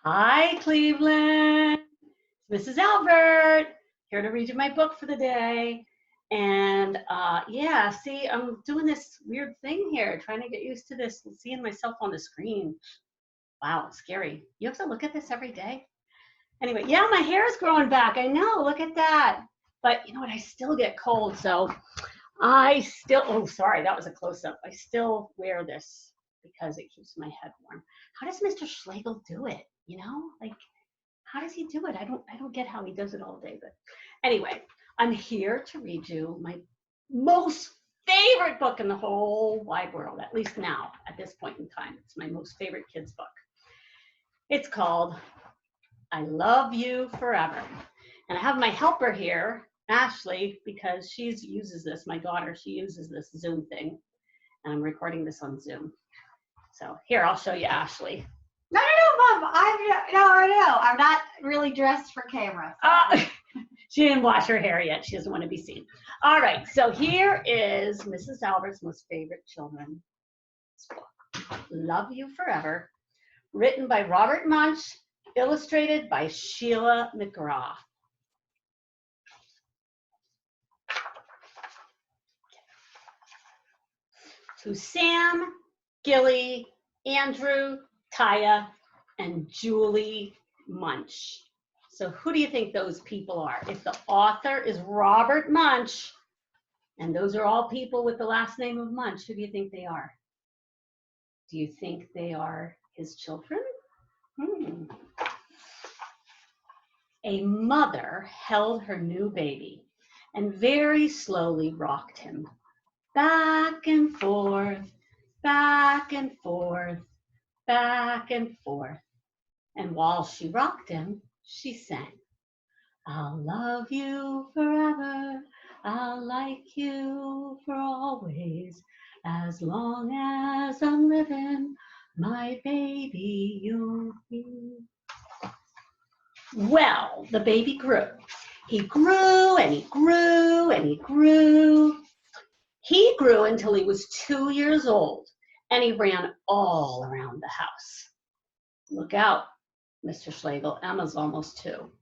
Hi, Cleveland. Mrs. Albert, here to read you my book for the day. And yeah, see, I'm doing this weird thing here, trying to get used to this, seeing myself on the screen. Wow, it's scary. You have to look at this every day. Anyway, yeah, my hair is growing back. I know, look at that. But you know what? I still get cold, so oh, sorry, that was a close up. I still wear this because it keeps my head warm. How does Mr. Schlegel do it? You know, like, how does he do it? I don't get how he does it all day. But anyway, I'm here to read you my most favorite book in the whole wide world, at least now, at this point in time. It's my most favorite kids book. It's called I Love You Forever. And I have my helper here, Ashley, because she uses this, my daughter, she uses this Zoom thing. And I'm recording this on Zoom. So here, I'll show you Ashley. No, Mom. I know. I'm not really dressed for camera. She didn't wash her hair yet. She doesn't want to be seen. All right, so here is Mrs. Albert's most favorite children's book, Love You Forever, written by Robert Munch, illustrated by Sheila McGraw. To Sam, Gilly, Andrew, Taya, and Julie Munch. So who do you think those people are? If the author is Robert Munch, and those are all people with the last name of Munch, who do you think they are? Do you think they are his children? A mother held her new baby and very slowly rocked him back and forth, back and forth, back and forth. And while she rocked him, she sang, I'll love you forever, I'll like you for always, as long as I'm living, my baby you'll be. Well, the baby grew. He grew and he grew and he grew. He grew until he was 2 years old, and he ran all around the house. Look out, Mr. Schlegel, Emma's almost 2.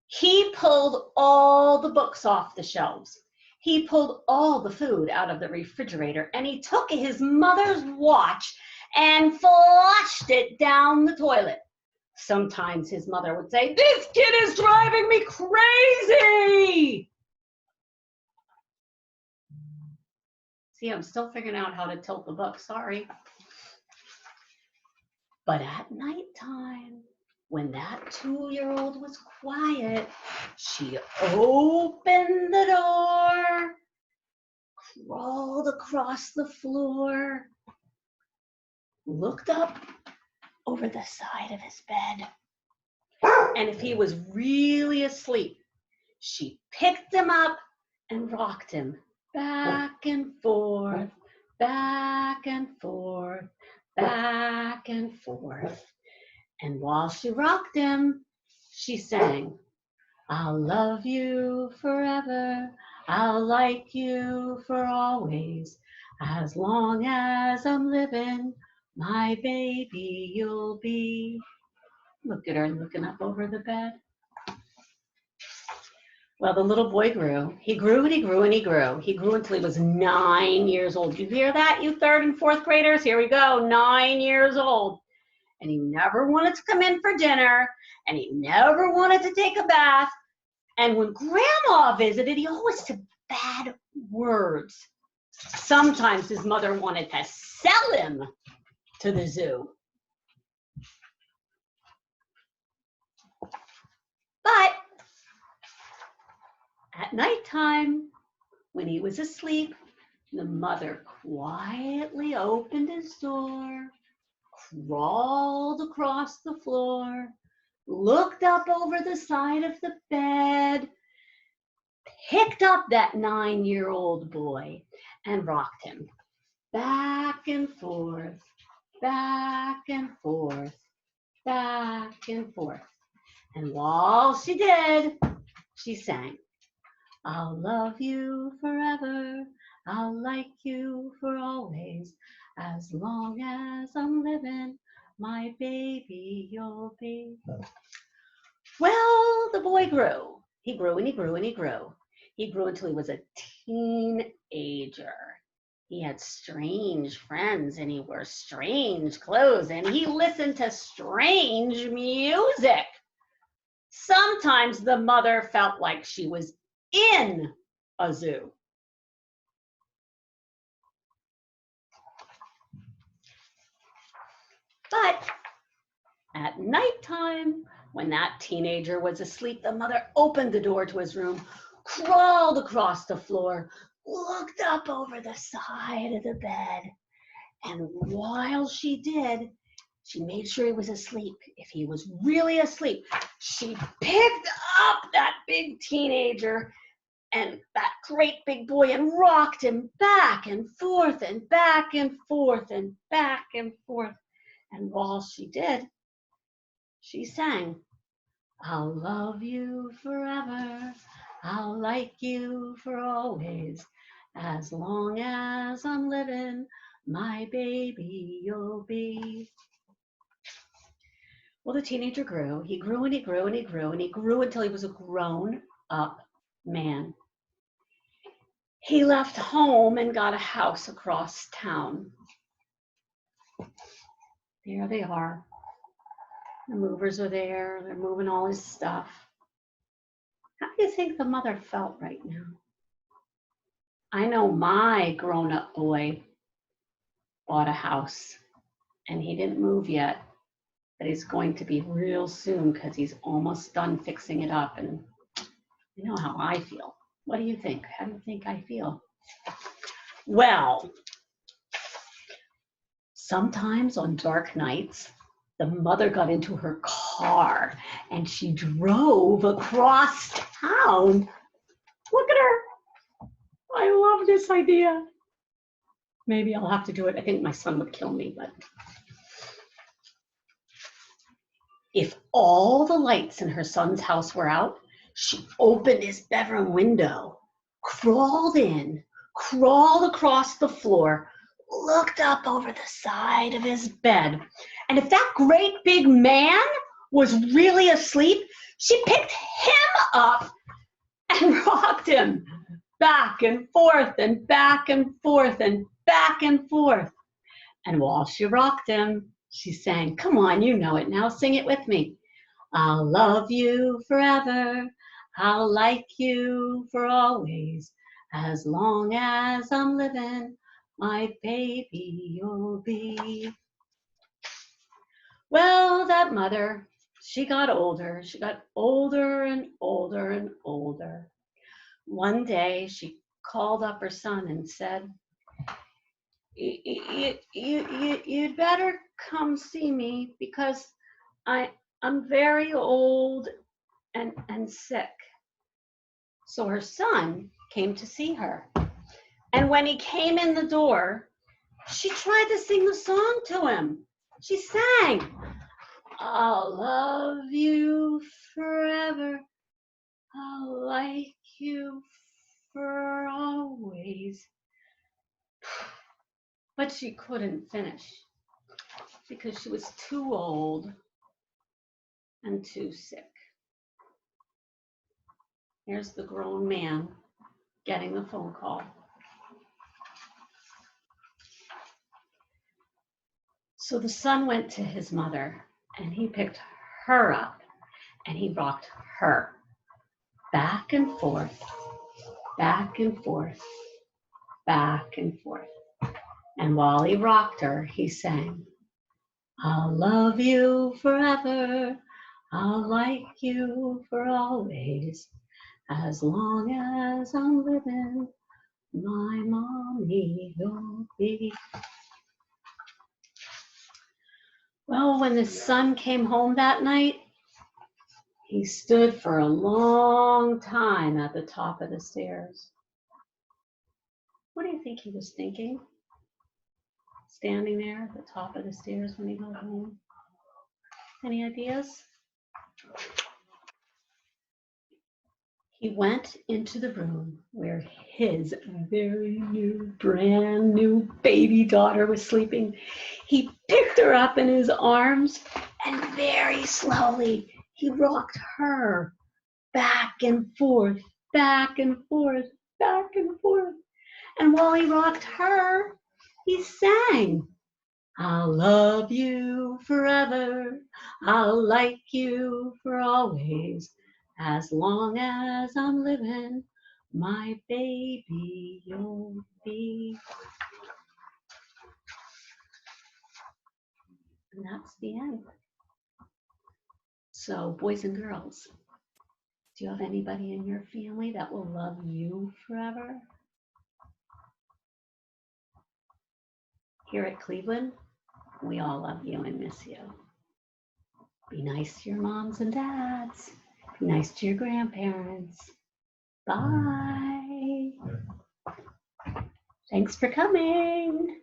He pulled all the books off the shelves. He pulled all the food out of the refrigerator, and he took his mother's watch and flushed it down the toilet. Sometimes his mother would say, this kid is driving me crazy. See, I'm still figuring out how to tilt the book, sorry. But at nighttime, when that 2-year-old was quiet, she opened the door, crawled across the floor, looked up over the side of his bed, and if he was really asleep, she picked him up and rocked him back and forth, back and forth, back and forth. And while she rocked him, she sang, I'll love you forever, I'll like you for always, as long as I'm living, my baby you'll be. Look at her looking up over the bed. Well, the little boy grew. He grew and he grew and he grew. He grew until he was 9 years old. You hear that, you 3rd and 4th graders? Here we go, 9 years old. And he never wanted to come in for dinner, and he never wanted to take a bath. And when Grandma visited, he always said bad words. Sometimes his mother wanted to sell him to the zoo. But at nighttime, when he was asleep, the mother quietly opened his door, crawled across the floor, looked up over the side of the bed, picked up that 9-year-old boy and rocked him back and forth, back and forth, back and forth. And while she did, she sang, I'll love you forever, I'll like you for always, as long as I'm living, my baby you'll be. Well, the boy grew. He grew and he grew and he grew. He grew until he was a teenager. He had strange friends and he wore strange clothes and he listened to strange music. Sometimes the mother felt like she was in a zoo. But at nighttime, when that teenager was asleep, the mother opened the door to his room, crawled across the floor, looked up over the side of the bed, and while she did, she made sure he was asleep. If he was really asleep, she picked up that big teenager and that great big boy and rocked him back and forth and back and forth and back and forth. And while she did, she sang, I'll love you forever, I'll like you for always, as long as I'm living, my baby you'll be. Well, the teenager grew. He grew and he grew and he grew and he grew until he was a grown-up man. He left home and got a house across town. There they are. The movers are there. They're moving all his stuff. How do you think the mother felt right now? I know my grown-up boy bought a house and he didn't move yet, but he's going to be real soon because he's almost done fixing it up. And you know how I feel. What do you think? How do you think I feel? Well, sometimes on dark nights, the mother got into her car and she drove across town. Look at her. I love this idea. Maybe I'll have to do it. I think my son would kill me, but if all the lights in her son's house were out, she opened his bedroom window, crawled in, crawled across the floor, looked up over the side of his bed. And if that great big man was really asleep, she picked him up and rocked him back and forth and back and forth and back and forth. And while she rocked him, she sang, come on, you know it now, sing it with me. I'll love you forever, I'll like you for always, as long as I'm living, my baby you'll be. Well, that mother, she got older. She got older and older and older. One day she called up her son and said, you'd better come see me because I'm very old and sick. So her son came to see her. And when he came in the door, she tried to sing the song to him. She sang, I'll love you forever, I'll like you for always. But she couldn't finish because she was too old and too sick. Here's the grown man getting the phone call. So the son went to his mother and he picked her up and he rocked her back and forth, back and forth, back and forth. And while he rocked her, he sang, I'll love you forever, I'll like you for always, as long as I'm living, my mommy you'll be. Well, when the son came home that night, he stood for a long time at the top of the stairs. What do you think he was thinking? Standing there at the top of the stairs when he got home? Any ideas? He went into the room where his very new, brand new baby daughter was sleeping. He picked her up in his arms, and very slowly he rocked her back and forth, back and forth, back and forth. And while he rocked her, he sang, I'll love you forever. I'll like you for always. As long as I'm living, my baby you'll be. And that's the end. So, boys and girls, do you have anybody in your family that will love you forever? Here at Cleveland, we all love you and miss you. Be nice to your moms and dads. Be nice to your grandparents. Bye. Thanks for coming.